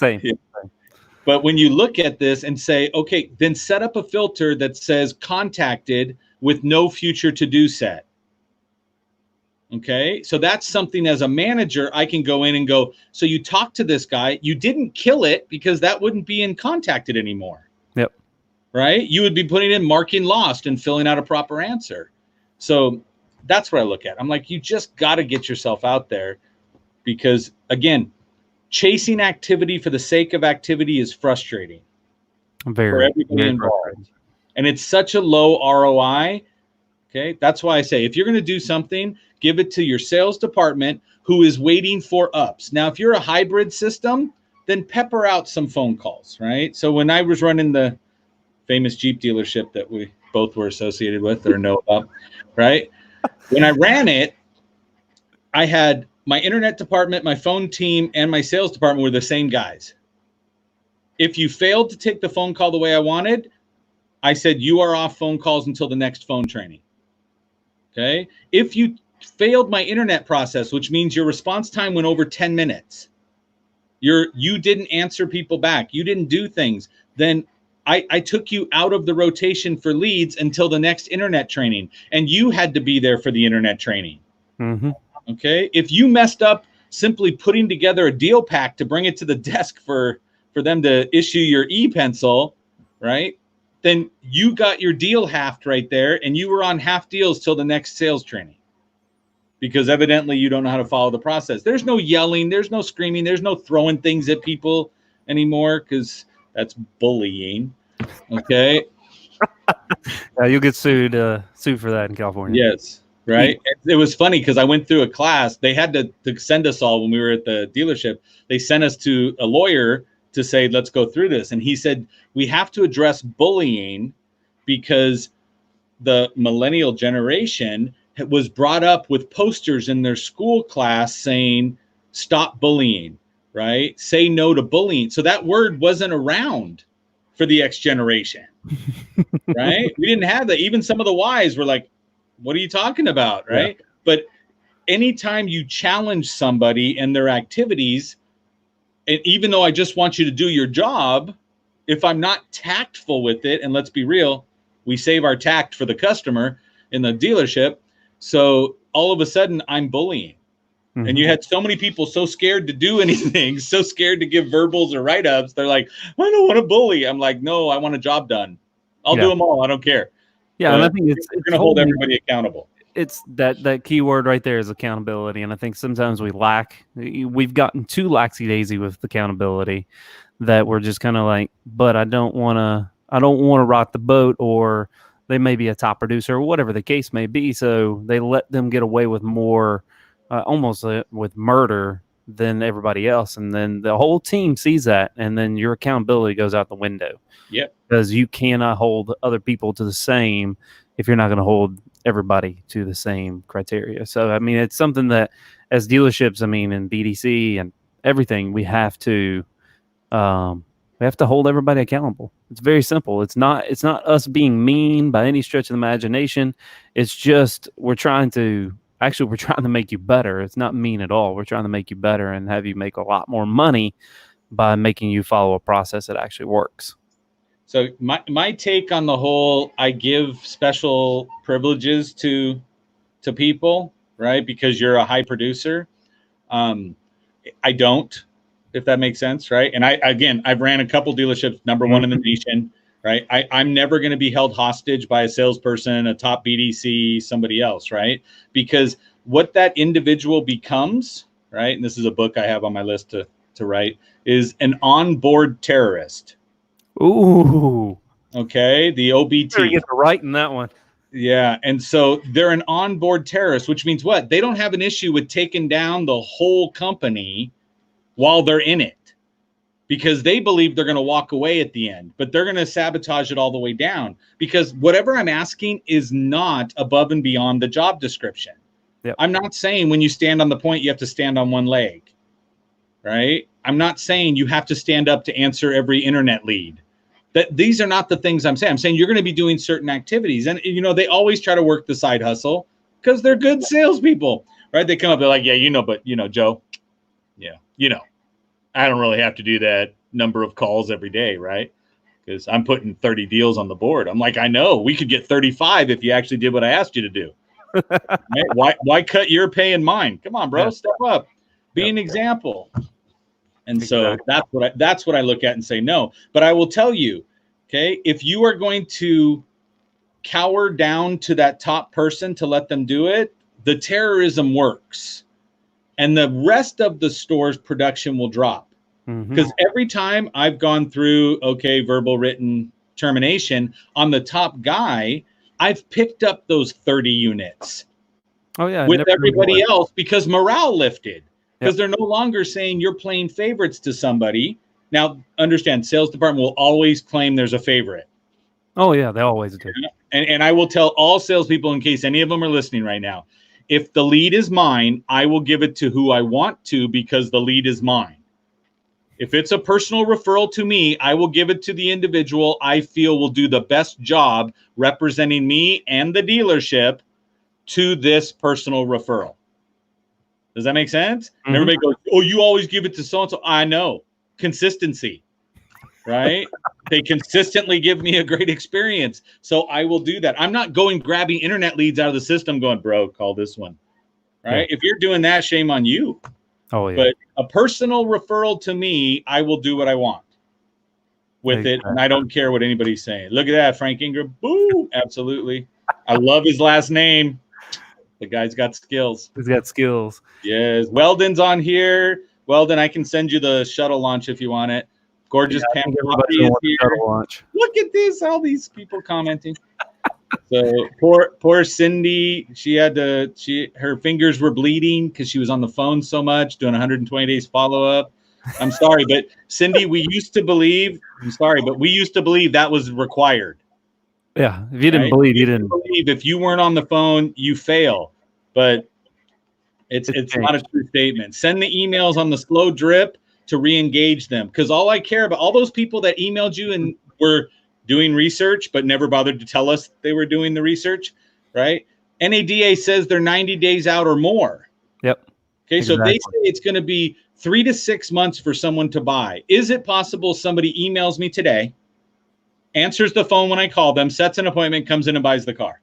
Yeah. But when you look at this and say, okay, then set up a filter that says contacted with no future to-do set. Okay. So that's something as a manager, I can go in and go, so you talk to this guy, you didn't kill it because that wouldn't be in contacted anymore. Yep. Right. You would be putting in marking lost and filling out a proper answer. So that's what I look at. I'm like, you just got to get yourself out there because, again, chasing activity for the sake of activity is frustrating for everybody involved. And it's such a low ROI. Okay. That's why I say, if you're going to do something, give it to your sales department who is waiting for ups. Now, if you're a hybrid system, then pepper out some phone calls, right? So when I was running the famous Jeep dealership that we both were associated with or know about, right? When I ran it, I had my internet department, my phone team, and my sales department were the same guys. If you failed to take the phone call the way I wanted, I said, you are off phone calls until the next phone training. Okay. If you failed my internet process, which means your response time went over 10 minutes, you didn't answer people back, you didn't do things, then I took you out of the rotation for leads until the next internet training, and you had to be there for the internet training. Mm-hmm. Okay. If you messed up simply putting together a deal pack to bring it to the desk for them to issue your e-pencil, right? Then you got your deal halved right there, and you were on half deals till the next sales training because evidently you don't know how to follow the process. There's no yelling, there's no screaming, there's no throwing things at people anymore because that's bullying. Okay. You'll get sued for that in California. Yes. Right. It was funny because I went through a class. They had to send us all when we were at the dealership. They sent us to a lawyer to say, let's go through this. And he said, we have to address bullying because the millennial generation was brought up with posters in their school class saying, stop bullying, right? Say no to bullying. So that word wasn't around for the X generation, right? We didn't have that. Even some of the Ys were like, what are you talking about, right? Yeah. But anytime you challenge somebody and their activities, and even though I just want you to do your job, if I'm not tactful with it, and let's be real, we save our tact for the customer in the dealership. So all of a sudden I'm bullying. Mm-hmm. And you had so many people so scared to do anything, so scared to give verbals or write-ups. They're like, I don't want to bully. I'm like, no, I want a job done. I'll do them all. I don't care. Yeah, and I think it's going to hold everybody accountable. It's that key word right there is accountability. And I think sometimes we've gotten too laxy-daisy with accountability that we're just kind of like, but I don't want to rock the boat, or they may be a top producer or whatever the case may be. So they let them get away with more, almost with murder than everybody else. And then the whole team sees that, and then your accountability goes out the window. Yep. Because you cannot hold other people to the same if you're not going to hold everybody to the same criteria. So, I mean, it's something that as dealerships, I mean, in BDC and everything, we have to hold everybody accountable. It's very simple. It's not us being mean by any stretch of the imagination. It's just we're trying to make you better. It's not mean at all. We're trying to make you better and have you make a lot more money by making you follow a process that actually works. So my take on the whole, I give special privileges to people, right? Because you're a high producer. I don't, if that makes sense, right? And I've ran a couple dealerships, number one in the nation, right? I'm never going to be held hostage by a salesperson, a top BDC, somebody else, right? Because what that individual becomes, right? And this is a book I have on my list to write, is an onboard terrorist. Ooh. Okay. The OBT. You get to write in that one. Yeah. And so they're an onboard terrorist, which means what? They don't have an issue with taking down the whole company while they're in it because they believe they're going to walk away at the end, but they're going to sabotage it all the way down because whatever I'm asking is not above and beyond the job description. Yep. I'm not saying when you stand on the point, you have to stand on one leg, right? I'm not saying you have to stand up to answer every internet lead. That these are not the things I'm saying. I'm saying you're going to be doing certain activities. And, they always try to work the side hustle because they're good salespeople, right? They come up, they're like, yeah, but, Joe, yeah, I don't really have to do that number of calls every day, right? Because I'm putting 30 deals on the board. I'm like, I know we could get 35 if you actually did what I asked you to do. Right? Why cut your pay and mine? Come on, bro, step up, be an example. And so that's what I look at and say no. But I will tell you, okay, if you are going to cower down to that top person to let them do it, the terrorism works, and the rest of the store's production will drop. Because every time I've gone through, verbal, written termination on the top guy, I've picked up those 30 units with everybody else because morale lifted. Because they're no longer saying you're playing favorites to somebody. Now, understand, sales department will always claim there's a favorite. Oh, yeah, they always do. And I will tell all salespeople, in case any of them are listening right now, if the lead is mine, I will give it to who I want to because the lead is mine. If it's a personal referral to me, I will give it to the individual I feel will do the best job representing me and the dealership to this personal referral. Does that make sense? And everybody goes, oh, you always give it to so-and-so. I know. Consistency, right? They consistently give me a great experience. So I will do that. I'm not going grabbing internet leads out of the system going, bro, call this one, right? If you're doing that, shame on you. Oh, yeah. But a personal referral to me, I will do what I want with it. And I don't care what anybody's saying. Look at that, Frank Ingram. Boo! Absolutely. I love his last name. The guy's got skills. He's got skills. Yes. Weldon's on here. Weldon, I can send you the shuttle launch if you want it. Gorgeous Pam is here. Look at this. All these people commenting. So poor Cindy. She had her fingers were bleeding because she was on the phone so much doing 120 days follow-up. I'm sorry, but Cindy, we used to believe that was required. Yeah, if you didn't believe, you didn't believe. If you weren't on the phone, you fail. But it's not a true statement. Send the emails on the slow drip to re-engage them, because all I care about, all those people that emailed you and were doing research but never bothered to tell us they were doing the research, right? NADA says they're 90 days out or more. Yep. Okay, exactly. So they say it's going to be 3 to 6 months for someone to buy. Is it possible somebody emails me today, answers the phone when I call them, sets an appointment, comes in and buys the car?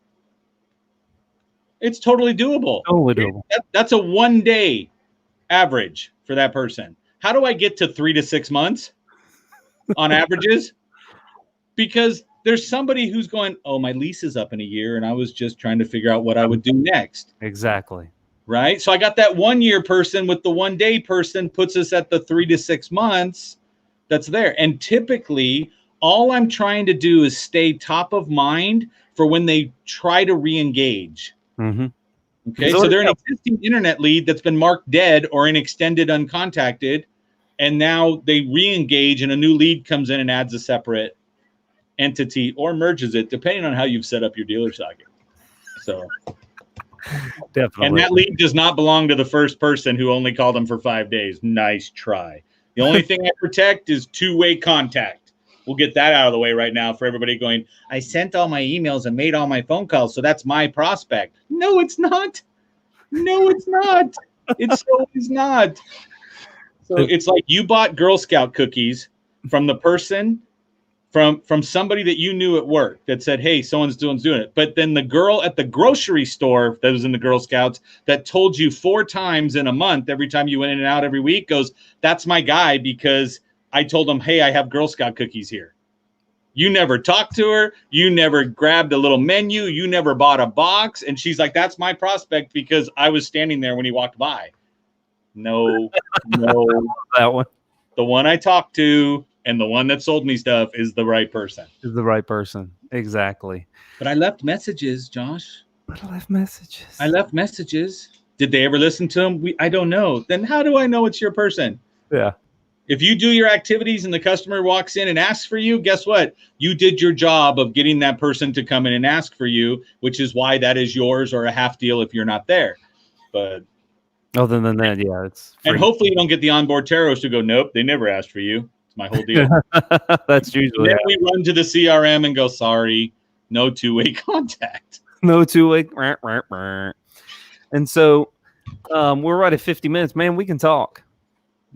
It's totally doable. Totally doable. That's a 1 day average for that person. How do I get to 3 to 6 months on averages? Because there's somebody who's going, oh, my lease is up in a year, and I was just trying to figure out what I would do next. Exactly. Right? So I got that 1 year person with the 1 day person puts us at the 3 to 6 months that's there. And typically, all I'm trying to do is stay top of mind for when they try to re-engage. Okay, so they're an existing internet lead that's been marked dead or an extended uncontacted, and now they re-engage and a new lead comes in and adds a separate entity or merges it, depending on how you've set up your dealer socket. So definitely. And that lead does not belong to the first person who only called them for 5 days. Nice try. The only thing I protect is two-way contact. We'll get that out of the way right now for everybody going, I sent all my emails and made all my phone calls, so that's my prospect. No, it's not. No, it's not. It's always not. So it's like you bought Girl Scout cookies from the person, from somebody that you knew at work that said, hey, someone's doing it. But then the girl at the grocery store that was in the Girl Scouts that told you 4 times in a month, every time you went in and out every week, goes, that's my guy because I told him, hey, I have Girl Scout cookies here. You never talked to her. You never grabbed a little menu. You never bought a box. And she's like, that's my prospect because I was standing there when he walked by. No. That one. The one I talked to and the one that sold me stuff is the right person. Is the right person. Exactly. But I left messages, Josh. I left messages. Did they ever listen to them? I don't know. Then how do I know it's your person? Yeah. If you do your activities and the customer walks in and asks for you, guess what? You did your job of getting that person to come in and ask for you, which is why that is yours or a half deal if you're not there. But other than that, yeah, it's free. And hopefully you don't get the onboard terrorists who go, nope, they never asked for you. It's my whole deal. That's usually. And then we run to the CRM and go, sorry, no two-way contact. No two-way. And so we're right at 50 minutes. Man, we can talk.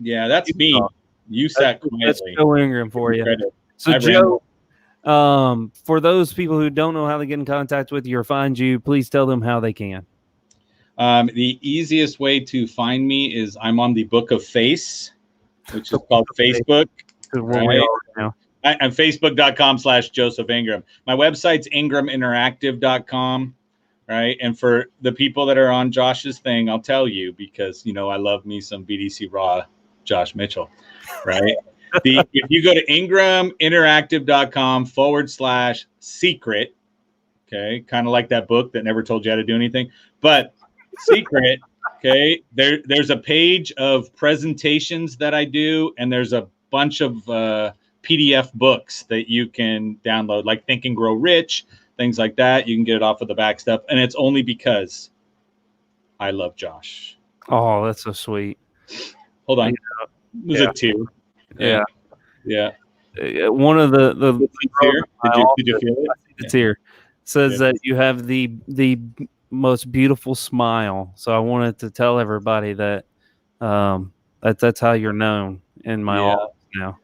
Yeah, that's me. You sat quietly. That's Joe Ingram for you. So Joe, For those people who don't know how to get in contact with you or find you, please tell them how they can. The easiest way to find me is I'm on the Book of Face, which is called Facebook. Right? Now. I'm facebook.com/Joseph Ingram. My website's ingraminteractive.com. Right. And for the people that are on Josh's thing, I'll tell you, because, I love me some BDC Raw Josh Mitchell. Right. If you go to ingraminteractive.com/secret, okay, kind of like that book that never told you how to do anything, but secret, okay, there's a page of presentations that I do, and there's a bunch of PDF books that you can download, like Think and Grow Rich, things like that. You can get it off of the back stuff, and it's only because I love Josh. Oh, that's so sweet. Hold on. It was a tear. Yeah. One of the tear. Did you feel it? The tear says that you have the most beautiful smile. So I wanted to tell everybody that that's how you're known in my office now.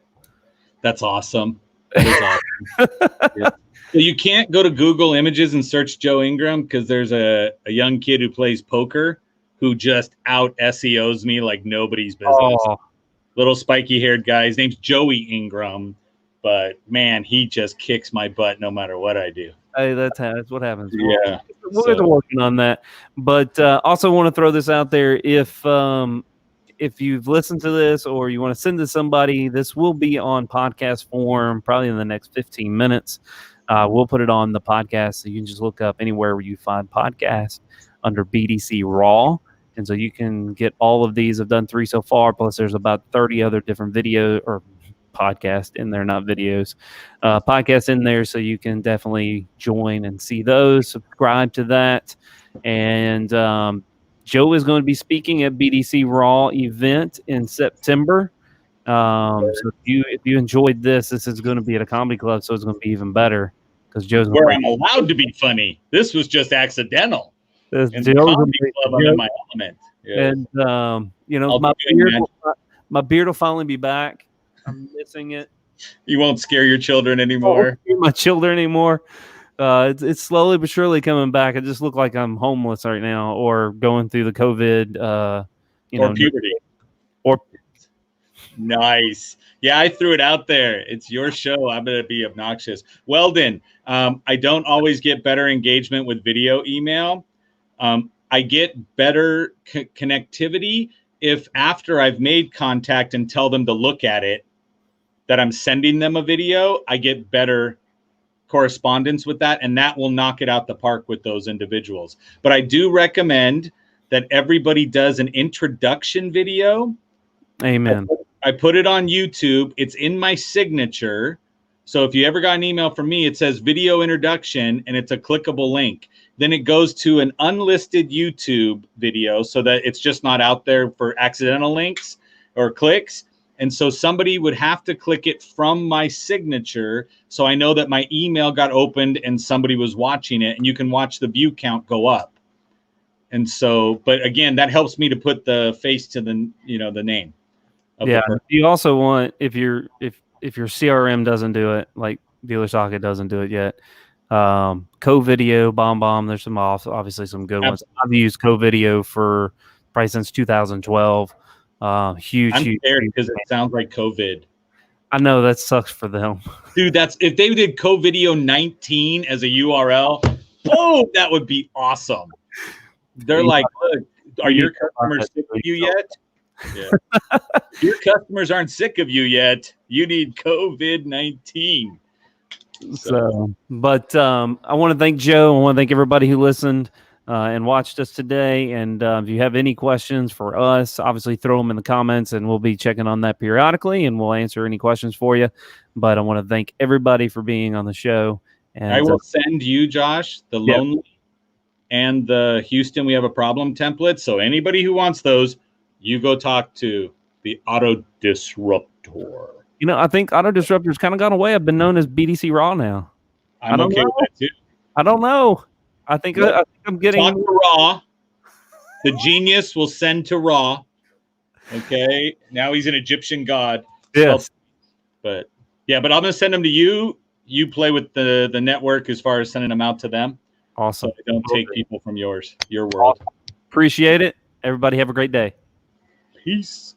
That's awesome. That is awesome. So you can't go to Google Images and search Joe Ingram, because there's a young kid who plays poker who just out SEOs me like nobody's business. Oh. Little spiky haired guy. His name's Joey Ingram, but man, he just kicks my butt no matter what I do. Hey, that's what happens. Yeah, we're working on that. But also want to throw this out there: if you've listened to this or you want to send to somebody, this will be on podcast form probably in the next 15 minutes. We'll put it on the podcast, so you can just look up anywhere where you find podcasts under BDC Raw. And so you can get all of these. I've done 3 so far, plus there's about 30 other different video or podcasts in there, not videos, podcasts in there. So you can definitely join and see those, subscribe to that. And Joe is going to be speaking at BDC Raw event in September. So if you enjoyed this is going to be at a comedy club, so it's going to be even better, because Joe's where I'm allowed to be funny. This was just accidental. In the comedy club, I'm in my element. Yeah. And my beard will finally be back. I'm missing it. You won't scare your children anymore. My children anymore. It's slowly but surely coming back. I just look like I'm homeless right now, or going through the COVID. Or puberty. Or nice. Yeah, I threw it out there. It's your show. I'm going to be obnoxious. Weldon, I don't always get better engagement with video email. I get better connectivity if after I've made contact and tell them to look at it, that I'm sending them a video, I get better correspondence with that, and that will knock it out the park with those individuals. But I do recommend that everybody does an introduction video. Amen. I put it on YouTube. It's in my signature. So if you ever got an email from me, it says video introduction, and it's a clickable link. Then it goes to an unlisted YouTube video, so that it's just not out there for accidental links or clicks. And so somebody would have to click it from my signature, so I know that my email got opened and somebody was watching it, and you can watch the view count go up. And so, but again, that helps me to put the face to the name. Yeah. You also want, if your CRM doesn't do it, like Dealer Socket doesn't do it yet, Co-Video, Bomb. There's some obviously some good ones. I've used Co-Video for probably since 2012. Huge. I'm scared because it sounds like COVID. I know that sucks for them, dude. If they did Co-Video 19 as a URL, boom, that would be awesome. They're like, look, are your customers sick of you yet? Yeah. Your customers aren't sick of you yet. You need COVID-19. So, but I want to thank Joe. I want to thank everybody who listened and watched us today. And if you have any questions for us, obviously throw them in the comments, and we'll be checking on that periodically, and we'll answer any questions for you. But I want to thank everybody for being on the show. And I will send you, Josh, the Lonely and the Houston We Have a Problem template. So anybody who wants those, you go talk to the Auto Disruptor. I think Auto Disruptor's kind of gone away. I've been known as BDC Raw now. I'm okay with that too. I don't know. I think I'm getting talk to Raw. The genius will send to Raw. Okay. Now he's an Egyptian god. Yes. But I'm gonna send them to you. you play with the network as far as sending them out to them. Awesome. So I don't take people from your world. Appreciate it. Everybody have a great day. Peace.